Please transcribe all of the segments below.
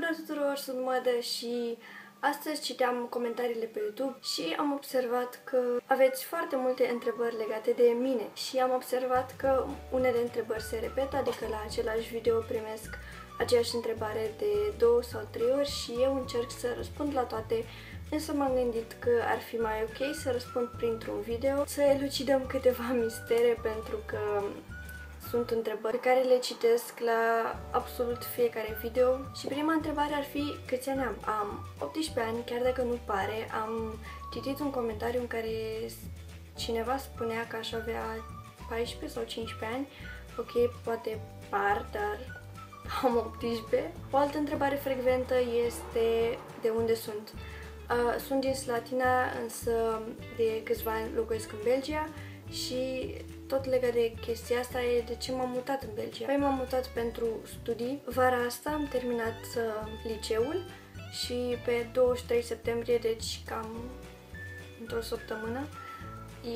Bună tuturor, sunt Mădă și astăzi citeam comentariile pe YouTube și am observat că aveți foarte multe întrebări legate de mine și am observat că unele întrebări se repetă, adică la același video primesc aceeași întrebare de 2 sau 3 ori și eu încerc să răspund la toate, însă m-am gândit că ar fi mai ok să răspund printr-un video, să elucidăm câteva mistere pentru că sunt întrebări pe care le citesc la absolut fiecare video. Și prima întrebare ar fi câți ani am? Am 18 ani, chiar dacă nu pare. Am citit un comentariu în care cineva spunea că aș avea 14 sau 15 ani. Ok, poate par, dar am 18. O altă întrebare frecventă este de unde sunt. Sunt din Slatina, însă de câțiva ani locuiesc în Belgia și tot legat de chestia asta e de ce m-am mutat în Belgia. Păi m-am mutat pentru studii. Vara asta am terminat liceul și pe 23 septembrie, deci cam într-o săptămână,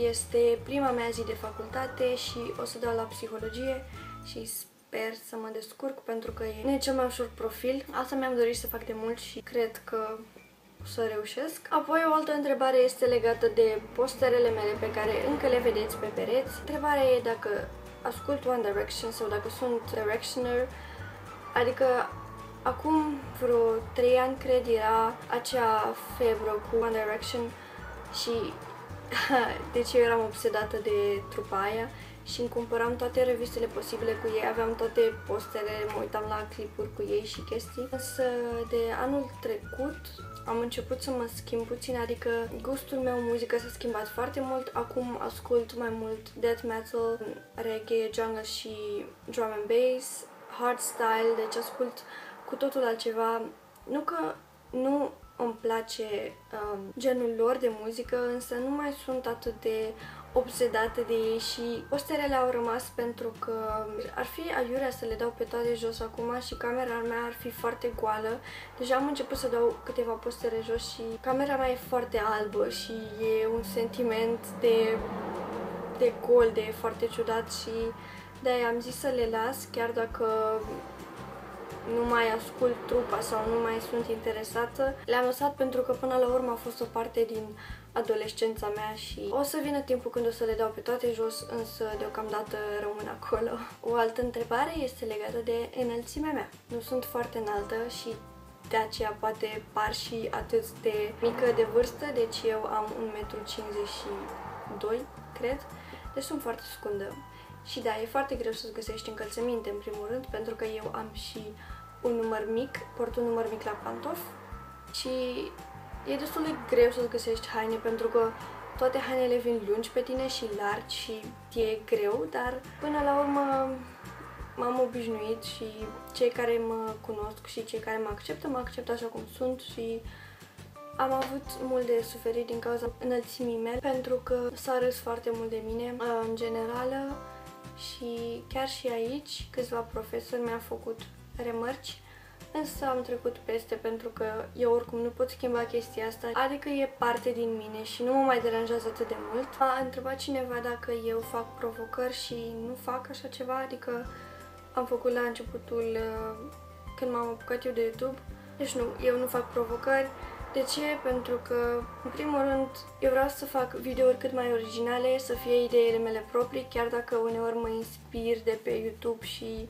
este prima mea zi de facultate și o să dau la psihologie și sper să mă descurc pentru că e cel mai ușor profil. Asta mi-am dorit să fac de mult și cred că să reușesc. Apoi o altă întrebare este legată de posterele mele pe care încă le vedeți pe pereți. Întrebarea e dacă ascult One Direction sau dacă sunt Directioner. Adică acum vreo 3 ani, cred, era acea febră cu One Direction și deci eu eram obsedată de trupa aia și îmi cumpăram toate revistele posibile cu ei, aveam toate postele, mă uitam la clipuri cu ei și chestii. Însă de anul trecut am început să mă schimb puțin, adică gustul meu în muzică s-a schimbat foarte mult. Acum ascult mai mult death metal, reggae, jungle și drum and bass, hardstyle, deci ascult cu totul altceva. Nu că nu îmi place genul lor de muzică, însă nu mai sunt atât de obsedată de ei și posterele au rămas pentru că ar fi aiurea să le dau pe toate jos acum și camera mea ar fi foarte goală. Deja am început să dau câteva postere jos și camera mea e foarte albă și e un sentiment de gol, de foarte ciudat și de-aia am zis să le las, chiar dacă nu mai ascult trupa sau nu mai sunt interesată. Le-am lăsat pentru că până la urmă a fost o parte din adolescența mea și o să vină timpul când o să le dau pe toate jos, însă deocamdată rămân acolo. O altă întrebare este legată de înălțimea mea. Nu sunt foarte înaltă și de aceea poate par și atât de mică de vârstă, deci eu am 1,52 m, cred, deci sunt foarte scundă. Și da, e foarte greu să-ți găsești încălțăminte, în primul rând, pentru că eu am și un număr mic, port un număr mic la pantofi și e destul de greu să-ți găsești haine, pentru că toate hainele vin lungi pe tine și largi și e greu, dar până la urmă m-am obișnuit și cei care mă cunosc și cei care mă acceptă așa cum sunt și am avut mult de suferit din cauza înălțimii mele, pentru că s-a râs foarte mult de mine în generală și chiar și aici câțiva profesori mi-au făcut remarci, însă am trecut peste pentru că eu oricum nu pot schimba chestia asta, adică e parte din mine și nu mă mai deranjează atât de mult. A întrebat cineva dacă eu fac provocări și nu fac așa ceva, adică am făcut la începutul când m-am apucat eu de YouTube. Deci nu, eu nu fac provocări. De ce? Pentru că, în primul rând, eu vreau să fac videouri cât mai originale, să fie ideile mele proprii, chiar dacă uneori mă inspir de pe YouTube și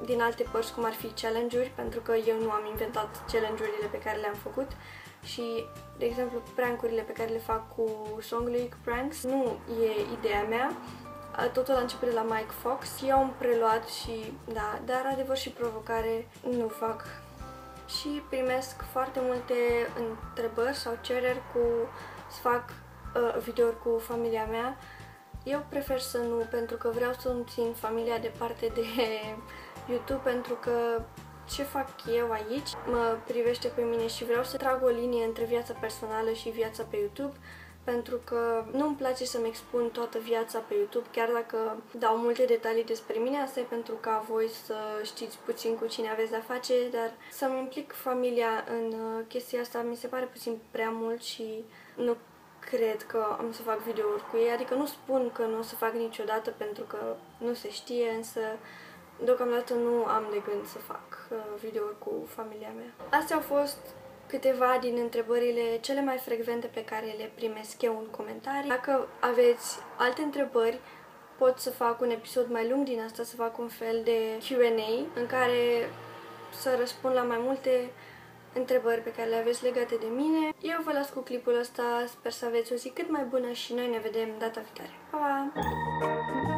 din alte părți, cum ar fi challenge-uri, pentru că eu nu am inventat challenge-urile pe care le-am făcut și, de exemplu, prank-urile pe care le fac cu Song League Pranks nu e ideea mea. Totul a început de la Mike Fox, eu am preluat și, da, dar adevăr și provocare nu fac. Și primesc foarte multe întrebări sau cereri să fac videouri cu familia mea. Eu prefer să nu, pentru că vreau să-mi țin familia departe de YouTube, pentru că ce fac eu aici mă privește pe mine și vreau să trag o linie între viața personală și viața pe YouTube, pentru că nu-mi place să-mi expun toată viața pe YouTube, chiar dacă dau multe detalii despre mine, asta e pentru ca voi să știți puțin cu cine aveți de-a face, dar să-mi implic familia în chestia asta mi se pare puțin prea mult și nu cred că am să fac videouri cu ei, adică nu spun că nu o să fac niciodată pentru că nu se știe, însă deocamdată nu am de gând să fac videouri cu familia mea. Astea au fost câteva din întrebările cele mai frecvente pe care le primesc eu în comentarii. Dacă aveți alte întrebări, pot să fac un episod mai lung din asta, să fac un fel de Q&A în care să răspund la mai multe întrebări pe care le aveți legate de mine. Eu vă las cu clipul ăsta, sper să aveți o zi cât mai bună și noi ne vedem data viitoare. Pa, pa!